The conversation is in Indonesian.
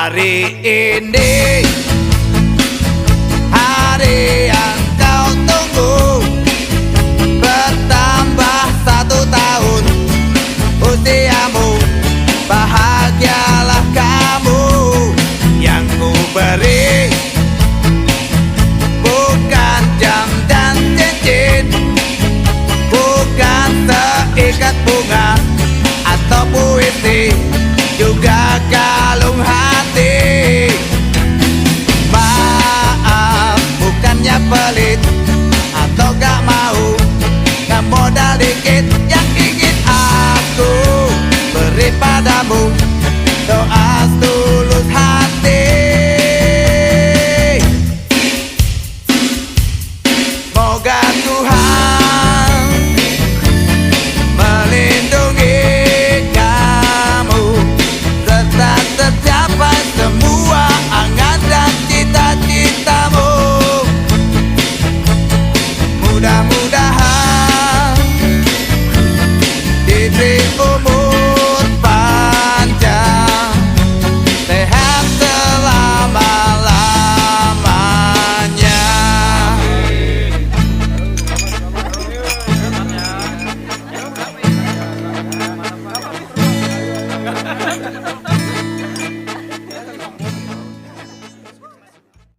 Hari ini hari yang kau tunggu, bertambah 1 tahun usiamu. Bahagialah kamu, yang ku beri bukan jam dan cincin, bukan seikat bunga atau puisi, juga kalung hati. Maaf, bukannya pelit atau gak mau, gak modal dikit yang ingin aku beri padamu. Doa